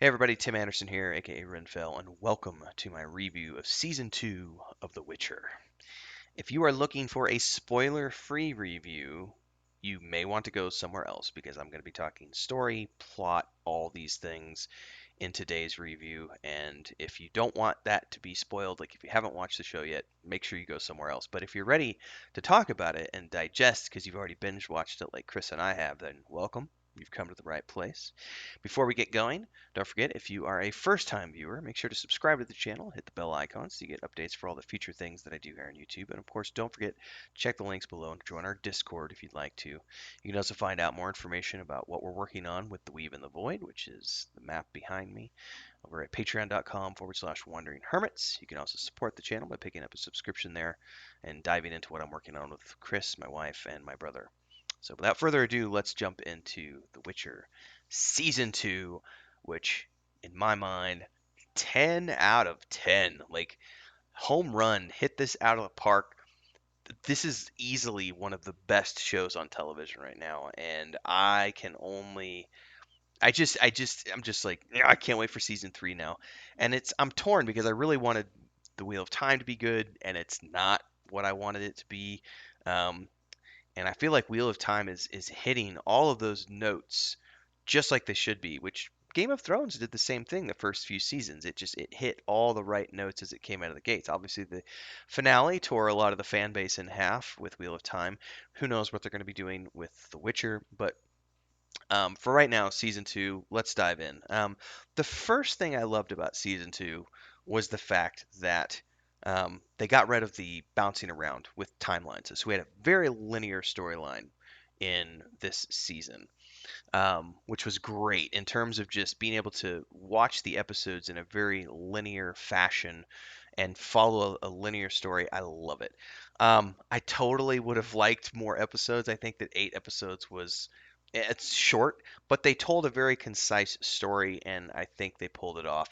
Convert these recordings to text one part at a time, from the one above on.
Hey everybody, Tim Anderson here, aka Renfell, and welcome to my review of Season 2 of The Witcher. If you are looking for a spoiler-free review, you may want to go somewhere else because I'm going to be talking story, plot, all these things in today's review. And if you don't want that to be spoiled, like if you haven't watched the show yet, make sure you go somewhere else. But if you're ready to talk about it and digest because you've already binge watched it like Chris and I have, then welcome. You've come to the right place. Before we get going, don't forget if you are a first time viewer, make sure to subscribe to the channel, hit the bell icon so you get updates for all the future things that I do here on YouTube. And of course, don't forget, check the links below and join our Discord if you'd like to. You can also find out more information about what we're working on with The Weave and the Void, which is the map behind me, over at patreon.com/wandering hermits. You can also support the channel by picking up a subscription there and diving into what I'm working on with Chris, my wife, and my brother. So without further ado, let's jump into The Witcher Season 2, which in my mind, 10 out of 10. Like home run, hit this out of the park. This is easily one of the best shows on television right now, and I'm just like, "Yeah, I can't wait for season 3 now." And I'm torn because I really wanted the Wheel of Time to be good, and it's not what I wanted it to be. Um, and I feel like Wheel of Time is hitting all of those notes just like they should be, which Game of Thrones did the same thing the first few seasons. It hit all the right notes as it came out of the gates. Obviously the finale tore a lot of the fan base in half with Wheel of Time. Who knows what they're going to be doing with The Witcher, but for right now, season 2, let's dive in. The first thing I loved about season 2 was the fact that they got rid of the bouncing around with timelines. So we had a very linear storyline in this season, which was great in terms of just being able to watch the episodes in a very linear fashion and follow a linear story. I love it. I totally would have liked more episodes. I think that 8 episodes was it's short, but they told a very concise story, and I think they pulled it off.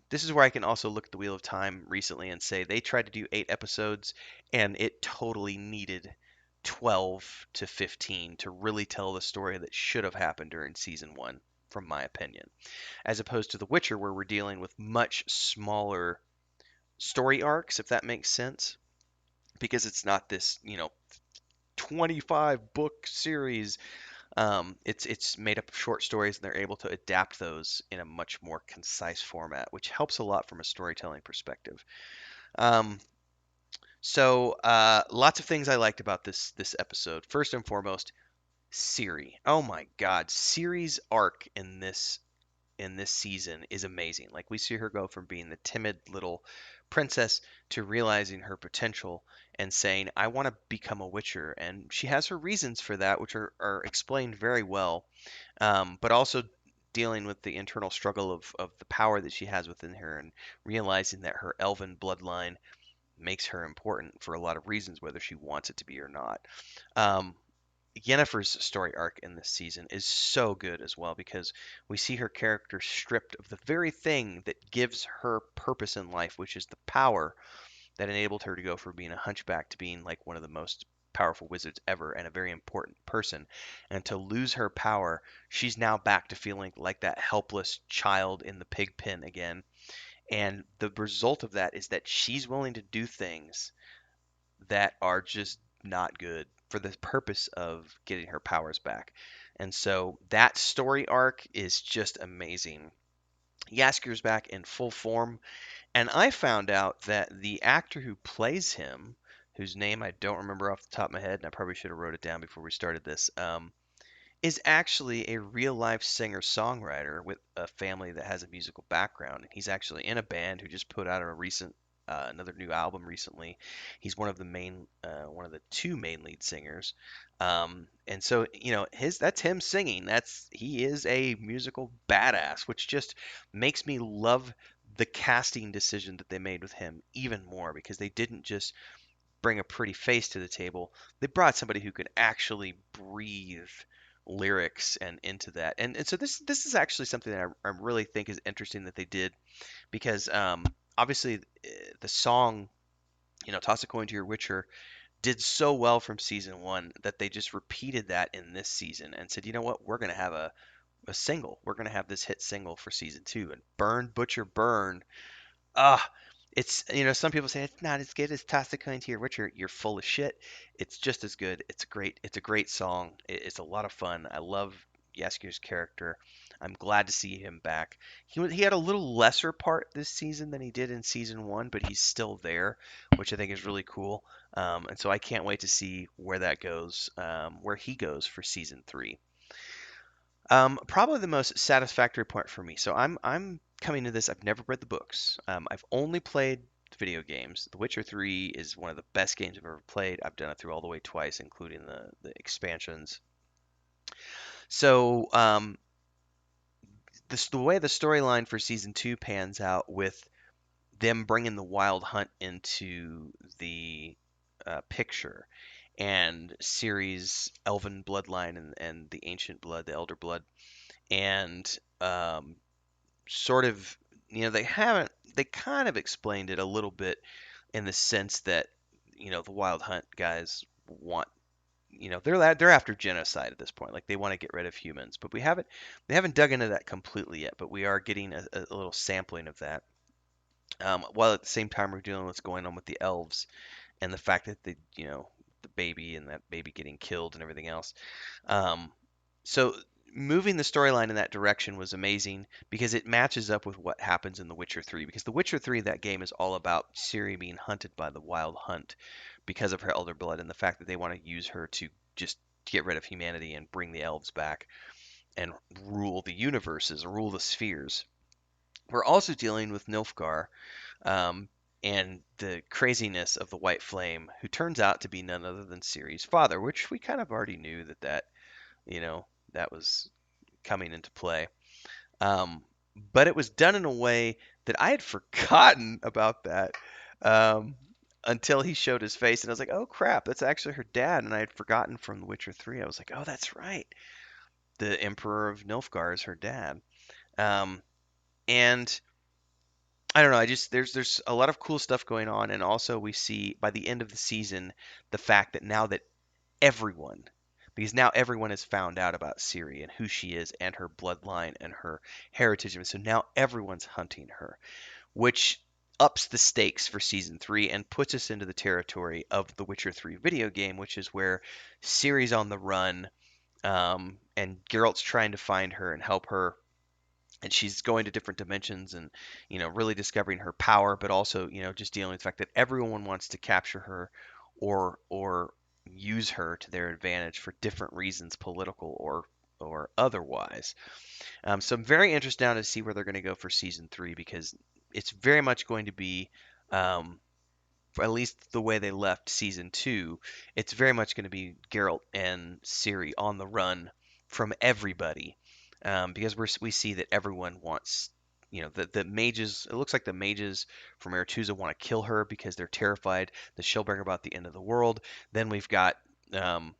This is where I can also look at the Wheel of Time recently and say they tried to do 8 episodes, and it totally needed 12 to 15 to really tell the story that should have happened during season 1, from my opinion, as opposed to The Witcher, where we're dealing with much smaller story arcs, if that makes sense, because it's not this, 25 book series. It's made up of short stories, and they're able to adapt those in a much more concise format, which helps a lot from a storytelling perspective. Um, Lots of things I liked about this episode. First and foremost, Ciri. Oh my God, Ciri's arc in this season is amazing. Like we see her go from being the timid little princess to realizing her potential and saying, "I want to become a Witcher." And she has her reasons for that, which are explained very well. But also dealing with the internal struggle of the power that she has within her and realizing that her elven bloodline makes her important for a lot of reasons, whether she wants it to be or not. Um, Yennefer's story arc in this season is so good as well because we see her character stripped of the very thing that gives her purpose in life, which is the power that enabled her to go from being a hunchback to being like one of the most powerful wizards ever and a very important person. And to lose her power, she's now back to feeling like that helpless child in the pig pen again. And the result of that is that she's willing to do things that are just not good for the purpose of getting her powers back. And so that story arc is just amazing. Yasker's back in full form, and I found out that the actor who plays him, whose name I don't remember off the top of my head, and I probably should have wrote it down before we started this, is actually a real life singer songwriter with a family that has a musical background. He's actually in a band who just put out a recent another new album recently. He's one of the two main lead singers, and so his that's him singing. He is a musical badass, which just makes me love the casting decision that they made with him even more because they didn't just bring a pretty face to the table. They brought somebody who could actually breathe lyrics and into that. And so this is actually something that I really think is interesting that they did because obviously the song, Toss a Coin to Your Witcher did so well from season 1 that they just repeated that in this season and said, you know what, we're going to have a single. We're gonna have this hit single for season two, and Burn Butcher Burn. Ah, it's some people say it's not as good as Toss the Coin to Your Witcher. You're full of shit. It's just as good. It's a great song. It's a lot of fun. I love Yasku's character. I'm glad to see him back. He had a little lesser part this season than he did in season one, but he's still there, which I think is really cool. And so I can't wait to see where that goes, where he goes for season three. Probably the most satisfactory part for me. So I'm coming to this. I've never read the books. I've only played video games. The Witcher 3 is one of the best games I've ever played. I've done it through all the way twice, including the expansions. So the way the storyline for season two pans out with them bringing the Wild Hunt into the picture and Ciri's elven bloodline and the ancient blood, the elder blood, and sort of, they kind of explained it a little bit in the sense that, the Wild Hunt guys want, they're after genocide at this point. Like they want to get rid of humans, but they haven't dug into that completely yet, but we are getting a little sampling of that. While at the same time we're dealing with what's going on with the elves and the fact that the baby and that baby getting killed and everything else. Um, so moving the storyline in that direction was amazing because it matches up with what happens in The Witcher 3. Because The Witcher 3, that game is all about Ciri being hunted by the Wild Hunt because of her elder blood and the fact that they want to use her to just get rid of humanity and bring the elves back and rule the universes, rule the spheres. We're also dealing with Nilfgaard, um, and the craziness of the White Flame, who turns out to be none other than Ciri's father, which we kind of already knew you know, that was coming into play. Um, but it was done in a way that I had forgotten about that um, until he showed his face, and I was like, "Oh crap, that's actually her dad." And I had forgotten from The Witcher 3. I was like, "Oh, that's right. The Emperor of Nilfgaard is her dad." Um, and I don't know. I just there's a lot of cool stuff going on, and also we see by the end of the season the fact that now that everyone, because now everyone has found out about Ciri and who she is and her bloodline and her heritage, and so now everyone's hunting her, which ups the stakes for season three and puts us into the territory of the Witcher 3 video game, which is where Ciri's on the run, and Geralt's trying to find her and help her, and she's going to different dimensions and really discovering her power, but also just dealing with the fact that everyone wants to capture her or use her to their advantage for different reasons, political or otherwise. So I'm very interested now to see where they're going to go for season three, because it's very much going to be, for at least the way they left season two, it's very much going to be Geralt and Ciri on the run from everybody, because we see that everyone wants, the mages. It looks like the mages from Aretuza want to kill her because they're terrified that she'll bring about the end of the world. Then we've got um,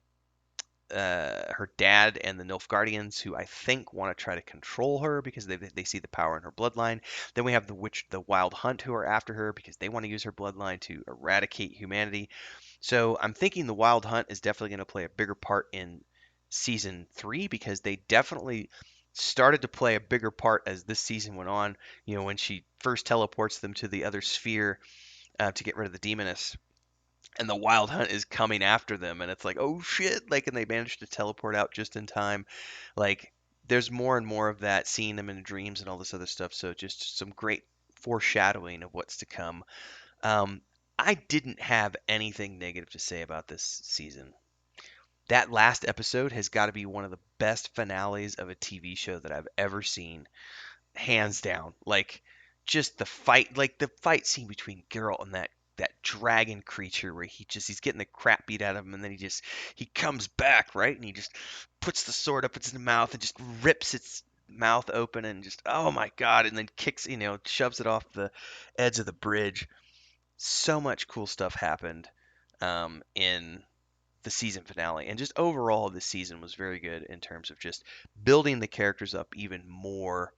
her dad and the Nilfgaardians, who I think want to try to control her because they see the power in her bloodline. Then we have the Wild Hunt, who are after her because they want to use her bloodline to eradicate humanity. So I'm thinking the Wild Hunt is definitely going to play a bigger part in season three, because they definitely started to play a bigger part as this season went on. When she first teleports them to the other sphere to get rid of the demoness, and the Wild Hunt is coming after them, and it's like, oh shit, like, and they managed to teleport out just in time. Like, there's more and more of that, seeing them in dreams and all this other stuff. So just some great foreshadowing of what's to come. um, I didn't have anything negative to say about this season. That last episode has got to be one of the best finales of a TV show that I've ever seen, hands down. Like, just the fight scene between Geralt and that dragon creature, where he's getting the crap beat out of him, and then he comes back, right, and he just puts the sword up its mouth and just rips its mouth open, and just, oh my god, and then kicks, shoves it off the edge of the bridge. So much cool stuff happened in the season finale, and just overall the season was very good in terms of just building the characters up even more,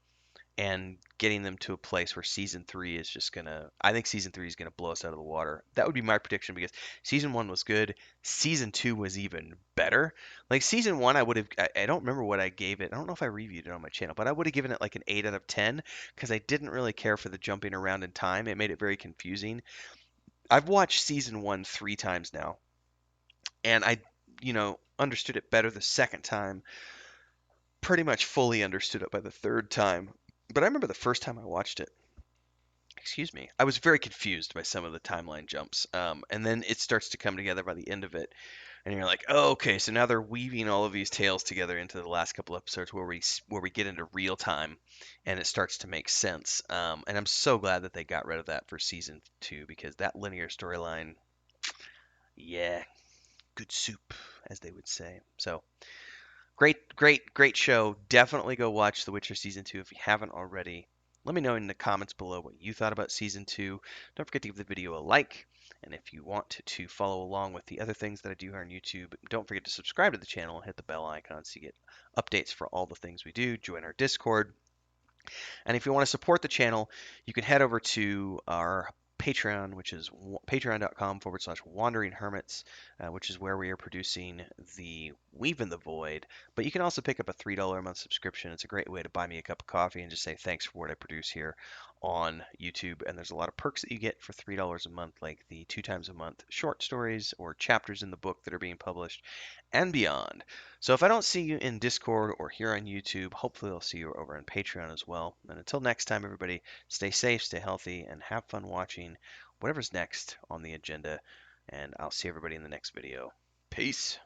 and getting them to a place where season three is just gonna. I think season three is gonna blow us out of the water. That would be my prediction because season one was good. Season two was even better. Like season one, I would have. I don't remember what I gave it. I don't know if I reviewed it on my channel, but I would have given it like an 8 out of 10 because I didn't really care for the jumping around in time. It made it very confusing. I've watched season one 3 times now, and I understood it better the second time. Pretty much fully understood it by the third time. But I remember the first time I watched it, excuse me, I was very confused by some of the timeline jumps. And then it starts to come together by the end of it, and you're like, oh, okay, so now they're weaving all of these tales together into the last couple episodes where we get into real time, and it starts to make sense. And I'm so glad that they got rid of that for season two because that linear storyline, yeah, good soup, as they would say. So great, great, great show. Definitely go watch The Witcher season two if you haven't already. Let me know in the comments below what you thought about season two. Don't forget to give the video a like. And if you want to follow along with the other things that I do here on YouTube, don't forget to subscribe to the channel and hit the bell icon so you get updates for all the things we do. Join our Discord. And if you want to support the channel, you can head over to our Patreon, which is patreon.com/wandering hermits, which is where we are producing the Weave in the Void. But you can also pick up a $3 a month subscription. It's a great way to buy me a cup of coffee and just say thanks for what I produce here on YouTube. And there's a lot of perks that you get for $3 a month, like the 2 times a month short stories or chapters in the book that are being published and beyond. So if I don't see you in Discord or here on YouTube, hopefully I'll see you over on Patreon as well. And until next time, everybody, stay safe, stay healthy, and have fun watching whatever's next on the agenda. And I'll see everybody in the next video. Peace.